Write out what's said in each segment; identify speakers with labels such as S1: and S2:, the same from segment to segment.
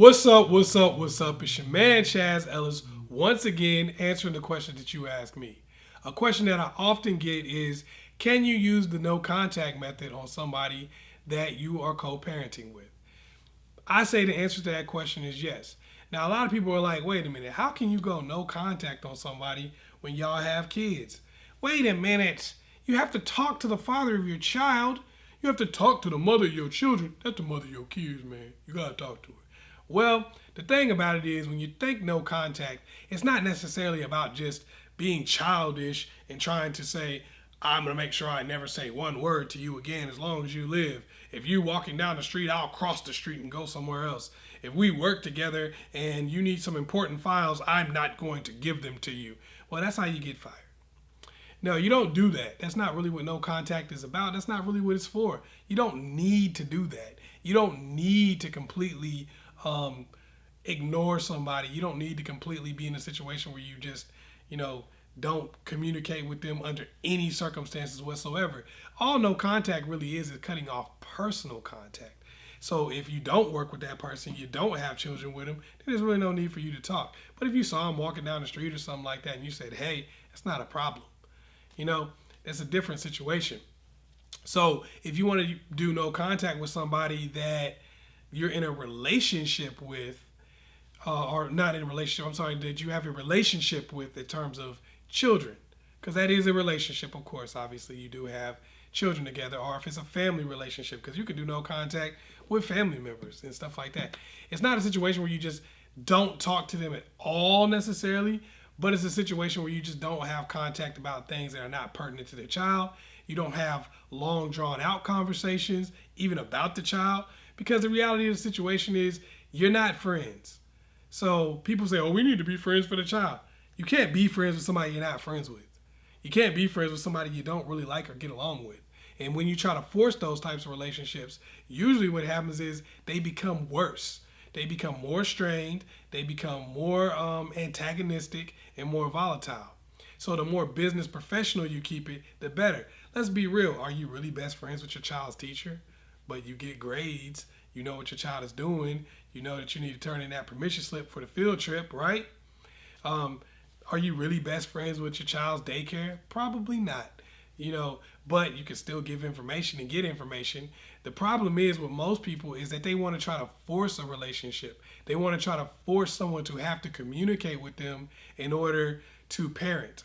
S1: What's up? What's up? What's up? It's your man Chaz Ellis once again answering the question that you asked me. A question that I often get is, can you use the no contact method on somebody that you are co-parenting with? I say the answer to that question is yes. Now a lot of people are like, wait a minute, how can you go no contact on somebody when y'all have kids? Wait a minute. You have to talk to the father of your child. You have to talk to the mother of your children. That's the mother of your kids, man. You gotta talk to her. Well, the thing about it is when you think no contact, it's not necessarily about just being childish and trying to say, I'm going to make sure I never say one word to you again as long as you live. If you're walking down the street, I'll cross the street and go somewhere else. If we work together and you need some important files, I'm not going to give them to you. Well, that's how you get fired. No, you don't do that. That's not really what no contact is about. That's not really what it's for. You don't need to do that. You don't need to completely ignore somebody. You don't need to completely be in a situation where you just, don't communicate with them under any circumstances whatsoever. All no contact really is cutting off personal contact. So if you don't work with that person, you don't have children with them, then there's really no need for you to talk. But if you saw them walking down the street or something like that and you said, hey, that's not a problem. That's a different situation. So if you want to do no contact with somebody that you're in a relationship with, or not in a relationship, I'm sorry, that you have a relationship with in terms of children, because that is a relationship, of course. Obviously, you do have children together, or if it's a family relationship, because you can do no contact with family members and stuff like that. It's not a situation where you just don't talk to them at all necessarily, but it's a situation where you just don't have contact about things that are not pertinent to their child. You don't have long, drawn-out conversations, even about the child, because the reality of the situation is you're not friends. So people say, oh, we need to be friends for the child. You can't be friends with somebody you're not friends with. You can't be friends with somebody you don't really like or get along with. And when you try to force those types of relationships, usually what happens is they become worse. They become more strained. They become more antagonistic and more volatile. So the more business professional you keep it, the better. Let's be real. Are you really best friends with your child's teacher? But you get grades. You know what your child is doing. You know that you need to turn in that permission slip for the field trip, right? Are you really best friends with your child's daycare? Probably not. But you can still give information and get information. The problem is with most people is that they want to try to force a relationship. They want to try to force someone to have to communicate with them in order to parent.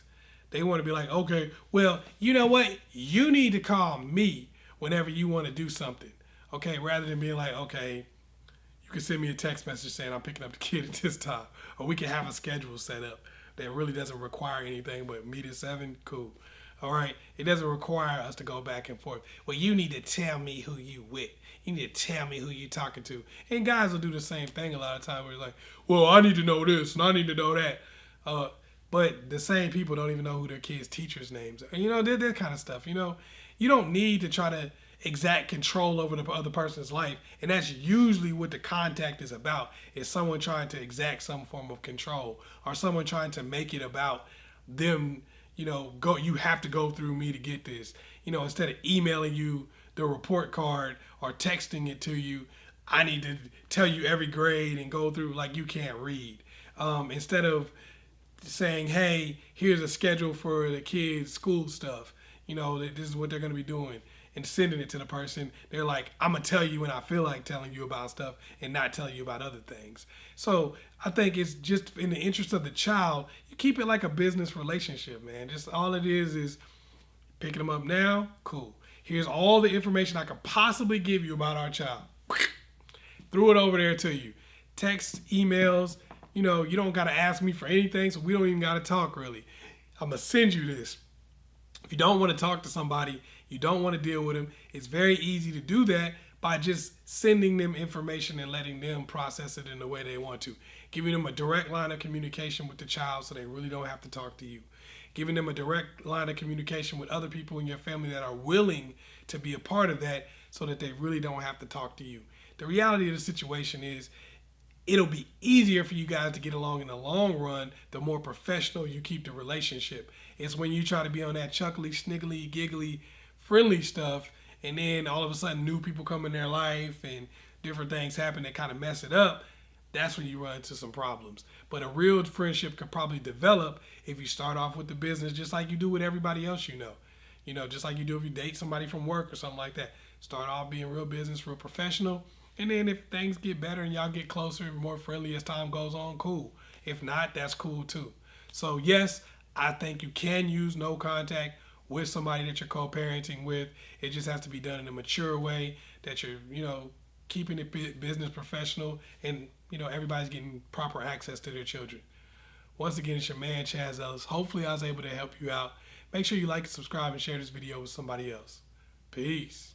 S1: They want to be like, okay, well, you know what? You need to call me whenever you want to do something. Okay, rather than being like, okay, you can send me a text message saying I'm picking up the kid at this time. Or we can have a schedule set up that really doesn't require anything but meet at 7, cool. All right, it doesn't require us to go back and forth. Well, you need to tell me who you with. You need to tell me who you talking to. And guys will do the same thing a lot of times where it's like, well, I need to know this and I need to know that. But the same people don't even know who their kids' teachers' names are. That kind of stuff. You don't need to try to exact control over the other person's life. And that's usually what the contact is about, is someone trying to exact some form of control or someone trying to make it about them, you have to go through me to get this. Instead of emailing you the report card or texting it to you, I need to tell you every grade and go through like you can't read. Instead of saying, hey, here's a schedule for the kids' school stuff. This is what they're going to be doing. And sending it to the person, they're like, I'm going to tell you when I feel like telling you about stuff and not telling you about other things. So I think it's just in the interest of the child, you keep it like a business relationship, man. Just all it is picking them up now, cool. Here's all the information I could possibly give you about our child. Threw it over there to you. Text, emails, you don't got to ask me for anything, so we don't even got to talk really. I'm going to send you this. If you don't want to talk to somebody, you don't want to deal with them, it's very easy to do that by just sending them information and letting them process it in the way they want to. Giving them a direct line of communication with the child so they really don't have to talk to you. Giving them a direct line of communication with other people in your family that are willing to be a part of that so that they really don't have to talk to you. The reality of the situation is it'll be easier for you guys to get along in the long run the more professional you keep the relationship. It's when you try to be on that chuckly, sniggly, giggly, friendly stuff, and then all of a sudden new people come in their life and different things happen that kind of mess it up. that's when you run into some problems. But a real friendship could probably develop if you start off with the business just like you do with everybody else you know. You know, just like you do if you date somebody from work or something like that. Start off being real business, real professional. And then if things get better and y'all get closer and more friendly as time goes on, cool. If not, that's cool too. So yes, I think you can use no contact with somebody that you're co-parenting with. It just has to be done in a mature way that you're, keeping it business professional and, everybody's getting proper access to their children. Once again, it's your man, Chaz Ellis. Hopefully I was able to help you out. Make sure you like, subscribe, and share this video with somebody else. Peace.